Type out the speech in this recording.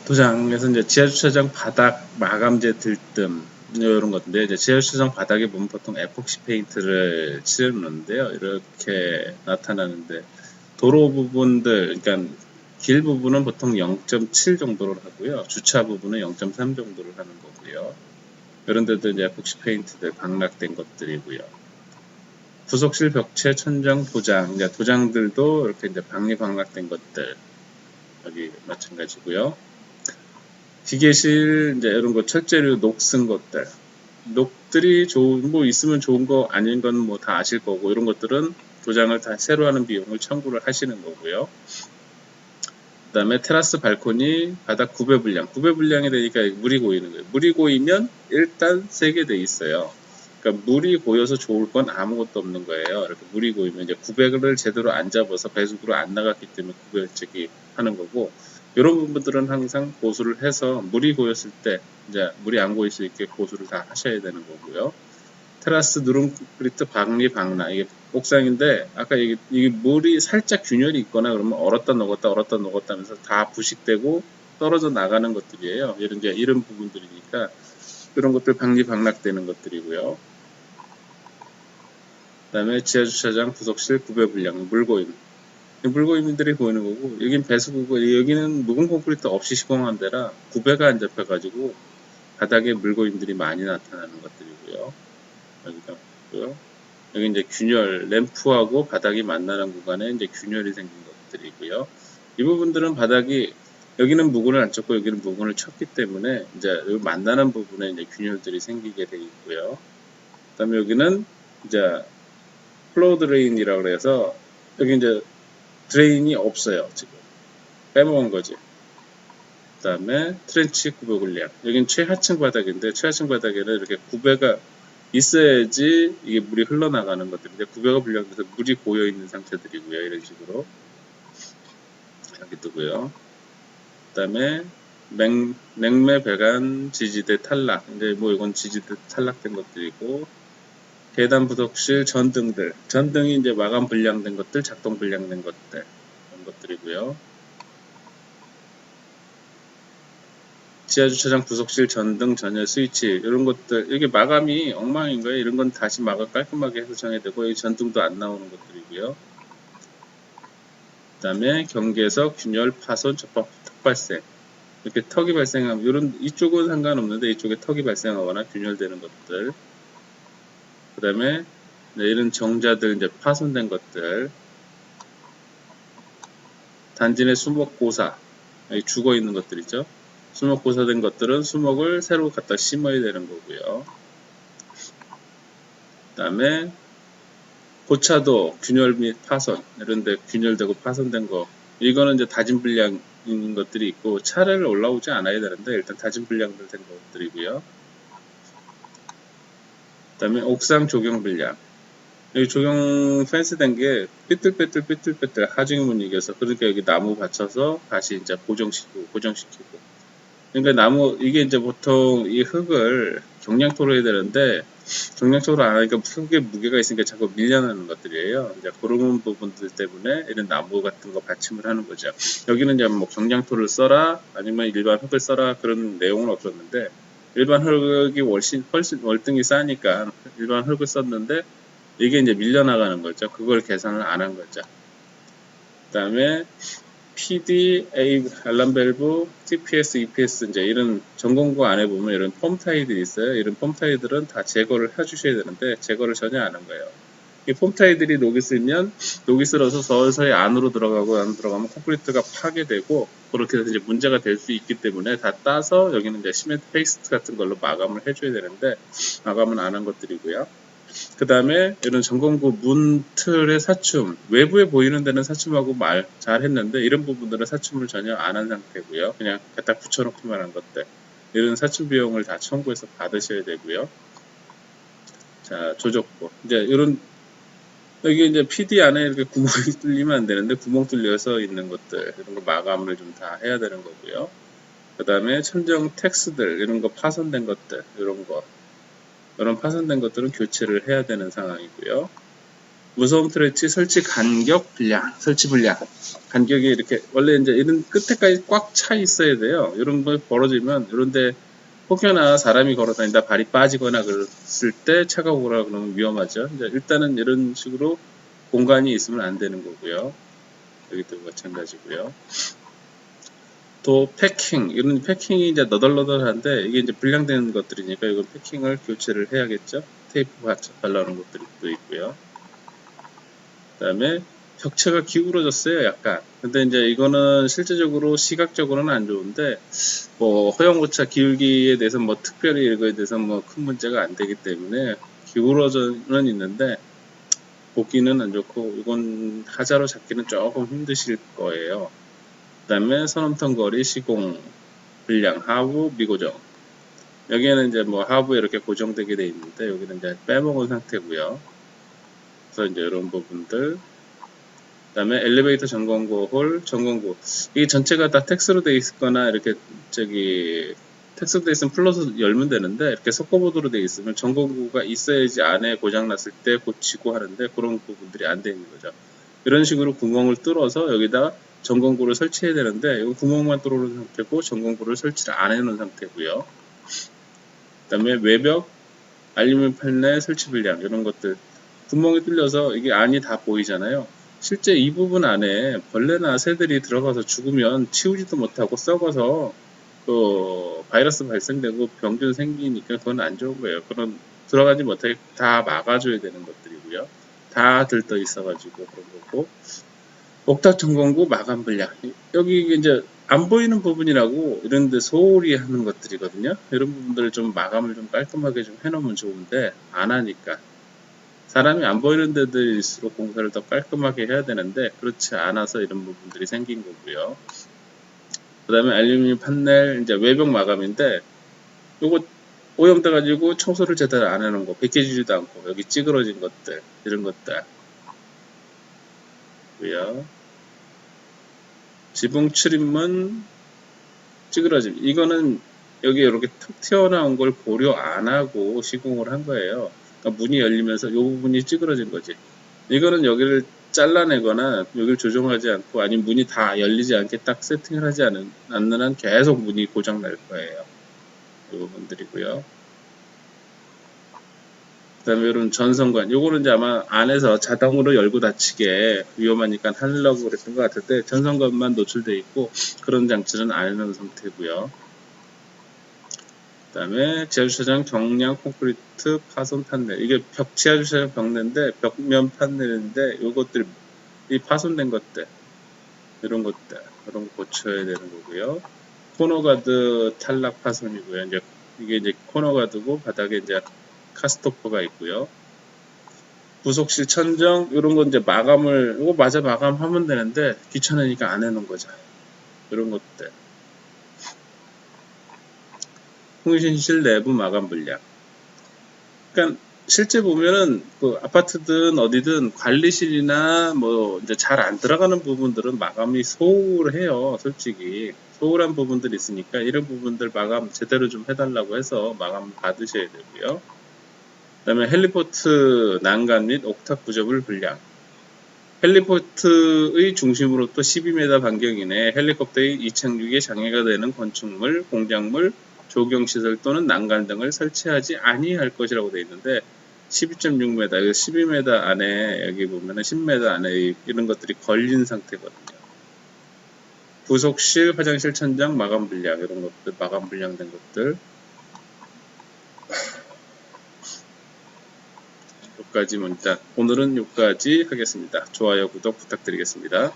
도장에서 이제 지하주차장 바닥 마감재 들뜸 이런 것인데, 이제 지하주차장 바닥에 보면 보통 에폭시 페인트를 칠해놓는데요. 이렇게 나타나는데, 도로 부분들, 그러니까 길 부분은 보통 0.7 정도로 하고요. 주차 부분은 0.3 정도를 하는 거고요. 이런 데도 이제 에폭시 페인트들 방락된 것들이고요. 부속실 벽체 천장 도장, 이제 도장들도 이렇게 이제 방락된 것들, 여기 마찬가지고요. 기계실 이제 이런 거 철제류 녹 쓴 것들, 녹들이 좋은 뭐 있으면 좋은 거 아닌 건 뭐 다 아실 거고, 이런 것들은 도장을 다 새로 하는 비용을 청구를 하시는 거고요. 그 다음에 테라스 발코니 바닥 구배 분량이 되니까 물이 고이는 거예요. 물이 고이면 일단 세게 돼 있어요. 그러니까 물이 고여서 좋을 건 아무것도 없는 거예요. 이렇게 물이 고이면 이제 구배를 제대로 안 잡아서 배수구로 안 나갔기 때문에 구배책이 하는 거고, 이런 부분들은 항상 고수를 해서 물이 고였을 때 이제 물이 안 고일 수 있게 고수를 다 하셔야 되는 거고요. 테라스 누름 콘크리트 방나, 이게 옥상인데 아까 이게 물이 살짝 균열이 있거나 그러면 얼었다 녹았다 하면서 다 부식되고 떨어져 나가는 것들이에요. 이런 부분들이니까 그런 것들 방락되는 것들이고요. 그 다음에 지하주차장 부속실 구배 불량 물고임, 물고임들이 보이는 거고, 여긴 배수구고, 여기는 묵은 콘크리트 없이 시공한 데라 구배가 안 잡혀가지고 바닥에 물고임들이 많이 나타나는 것들이고요. 여기가 있고요. 여기 이제 균열, 램프하고 바닥이 만나는 구간에 이제 균열이 생긴 것들이고요. 이 부분들은 바닥이, 여기는 무근을 안 쳤고 여기는 무근을 쳤기 때문에 이제 여기 만나는 부분에 이제 균열들이 생기게 되어 있고요. 그 다음에 여기는 이제 플로우 드레인이라고 해서 여기 이제 드레인이 없어요. 지금 빼먹은 거지. 그 다음에 트렌치 구배 분량, 여긴 최하층 바닥인데 최하층 바닥에는 이렇게 구배가 있어야지 이게 물이 흘러나가는 것들인데, 구배가 불량돼서 물이 고여있는 상태들이고요. 이런 식으로 여기 뜨고요. 그 다음에 냉매 배관 지지대 탈락, 이제 뭐 이건 지지대 탈락된 것들이고, 계단 부속실 전등이 이제 마감 불량된 것들, 작동 불량된 것들, 이런 것들이고요. 지하주차장 부속실 전등 전열 스위치, 이런 것들, 이게 마감이 엉망인 거예요. 이런 건 다시 마감 깔끔하게 해서 정해야 되고, 이 전등도 안 나오는 것들이고요. 그 다음에 경계에서 균열 파손 턱 발생, 이렇게 턱이 발생하면, 이쪽은 상관없는데 이쪽에 턱이 발생하거나 균열되는 것들, 그 다음에 이런 정자들 이제 파손된 것들, 단지 내 수목 고사, 여기 죽어 있는 것들이죠. 수목 고사된 것들은 수목을 새로 갖다 심어야 되는 거고요. 그 다음에 고차도 균열 및 파손, 이런데 균열되고 파손된 거, 이거는 이제 다진 불량인 것들이 있고 차례를 올라오지 않아야 되는데 일단 다진 불량들 된 것들이고요. 그 다음에 옥상 조경 불량, 여기 조경 펜스 된 게 삐뚤빼뚤 하중이 못 이겨서, 그러니까 여기 나무 받쳐서 다시 이제 고정시키고. 그러니까 이게 이제 보통 이 흙을 경량토로 해야 되는데, 경량토로 안 하니까 흙에 무게가 있으니까 자꾸 밀려나는 것들이에요. 이제 그런 부분들 때문에 이런 나무 같은 거 받침을 하는 거죠. 여기는 이제 뭐 경량토를 써라, 아니면 일반 흙을 써라, 그런 내용은 없었는데, 일반 흙이 훨씬 월등히 싸니까 일반 흙을 썼는데, 이게 이제 밀려나가는 거죠. 그걸 계산을 안 한 거죠. 그 다음에 PD, A, 알람 밸브, TPS, EPS, 이제 이런 전공부 안에 보면 이런 폼 타이들이 있어요. 이런 폼 타이들은 다 제거를 해주셔야 되는데 제거를 전혀 안 한 거예요. 이 폼 타이들이 녹이 쓸면 녹이 쓸어서 서서히 안으로 들어가면 콘크리트가 파괴되고, 그렇게 해서 이제 문제가 될 수 있기 때문에 다 따서 여기는 이제 시멘트 페이스트 같은 걸로 마감을 해줘야 되는데 마감은 안 한 것들이고요. 그 다음에 이런 전공구 문 틀의 사춤, 외부에 보이는 데는 사춤하고 잘 했는데 이런 부분들은 사춤을 전혀 안 한 상태고요. 그냥 갖다 붙여놓기만 한 것들, 이런 사춤 비용을 다 청구해서 받으셔야 되고요. 자, 조적부, 이제 여기 이제 PD 안에 이렇게 구멍이 뚫리면 안 되는데 구멍 뚫려서 있는 것들, 이런 거 마감을 좀 다 해야 되는 거고요. 그 다음에 천정 텍스들, 이런 거 파손된 것들, 이런 파손된 것들은 교체를 해야 되는 상황이고요. 무서움 트레치 설치 간격 분량, 설치 분량. 간격이 이렇게 원래 이제 이런 끝에까지 꽉 차 있어야 돼요. 이런 거 벌어지면 이런데 혹여나 사람이 걸어다니다 발이 빠지거나 그랬을 때 차가 오거나 그러면 위험하죠. 이제 일단은 이런 식으로 공간이 있으면 안 되는 거고요. 여기도 마찬가지고요. 또 패킹, 이런 패킹이 이제 너덜너덜한데 이게 이제 불량되는 것들이니까 이건 패킹을 교체를 해야겠죠. 테이프 발라놓은 것들도 있고요. 그 다음에 벽체가 기울어졌어요, 약간. 근데 이제 이거는 실제적으로 시각적으로는 안 좋은데, 뭐 허용고차 기울기에 대해서 뭐 특별히 이거에 대해서 뭐 큰 문제가 안 되기 때문에 기울어져는 있는데 보기는 안 좋고, 이건 하자로 잡기는 조금 힘드실 거예요. 그 다음에 선험턴 거리 시공 분량 하부 미고정. 여기에는 이제 뭐 하부에 이렇게 고정되게 돼 있는데 여기는 이제 빼먹은 상태고요. 그래서 이제 이런 부분들. 그 다음에 엘리베이터 전공구 홀, 전공구. 이게 전체가 다 텍스로 되어 있거나 이렇게 텍스로 되어 있으면 플러스 열면 되는데 이렇게 속보보드로 되어 있으면 전공구가 있어야지 안에 고장 났을 때 고치고 하는데 그런 부분들이 안 되어 있는 거죠. 이런 식으로 구멍을 뚫어서 여기다 전공구를 설치해야 되는데 이 구멍만 뚫어놓은 상태고 전공구를 설치를 안 해놓은 상태고요. 그 다음에 외벽, 알루미늄 판넬 설치 분량 이런 것들 구멍이 뚫려서 이게 안이 다 보이잖아요. 실제 이 부분 안에 벌레나 새들이 들어가서 죽으면 치우지도 못하고 썩어서 또 바이러스 발생되고 병균 생기니까 그건 안 좋은 거예요. 그런 들어가지 못하게 다 막아줘야 되는 것들이고요. 다 들떠 있어가지고 그런 거고. 옥탑 전공구 마감 분량 여기 이제 안 보이는 부분이라고 이런데 소홀히 하는 것들이거든요. 이런 부분들을 좀 마감을 좀 깔끔하게 좀 해놓으면 좋은데 안 하니까. 사람이 안 보이는 데들일수록 공사를 더 깔끔하게 해야 되는데 그렇지 않아서 이런 부분들이 생긴 거고요. 그 다음에 알루미늄 판넬 이제 외벽 마감인데 요거 오염돼 가지고 청소를 제대로 안 해놓은 거 벗겨지지도 않고 여기 찌그러진 것들 이런 것들 고요. 지붕 출입문 찌그러짐 이거는 여기 이렇게 툭 튀어나온 걸 고려 안 하고 시공을 한 거예요. 그러니까 문이 열리면서 이 부분이 찌그러진 거지. 이거는 여기를 잘라내거나 여기를 조정하지 않고 아니면 문이 다 열리지 않게 딱 세팅을 하지 않는 한 계속 문이 고장 날 거예요. 이 부분들이고요. 그 다음에 이런 전선관 요거는 이제 아마 안에서 자동으로 열고 닫히게 위험하니까 하려고 그랬던 것 같은데 전선관만 노출되어 있고 그런 장치는 안 해놓은 상태고요. 그 다음에 지하주차장 경량 콘크리트 파손 판넬 이게 지하주차장 벽내인데 벽면 판넬인데 요것들 이 파손된 것들 이런 것들 이런 거 고쳐야 되는 거고요. 코너가드 탈락 파손이고요. 이제 이게 이제 코너가드고 바닥에 이제 카스토퍼가 있고요. 부속실 천정 이런 건 이제 마감을 이거 맞아 마감하면 되는데 귀찮으니까 안 해놓은 거죠. 이런 것들. 통신실 내부 마감 분량. 그러니까 실제 보면은 그 아파트든 어디든 관리실이나 뭐 이제 잘 안 들어가는 부분들은 마감이 소홀해요. 솔직히 소홀한 부분들이 있으니까 이런 부분들 마감 제대로 좀 해달라고 해서 마감 받으셔야 되고요. 그 다음에 헬리포트 난간 및 옥탑 부접을 분량. 헬리포트의 중심으로 또 12m 반경 이내에 헬리콥터의 이착륙에 장애가 되는 건축물, 공작물, 조경시설 또는 난간 등을 설치하지 아니할 것이라고 되어 있는데 12.6m, 12m 안에 여기 보면은 10m 안에 이런 것들이 걸린 상태거든요. 부속실, 화장실 천장, 마감 분량 이런 것들, 마감 분량된 것들 여기까지 일단 오늘은 여기까지 하겠습니다. 좋아요, 구독 부탁드리겠습니다.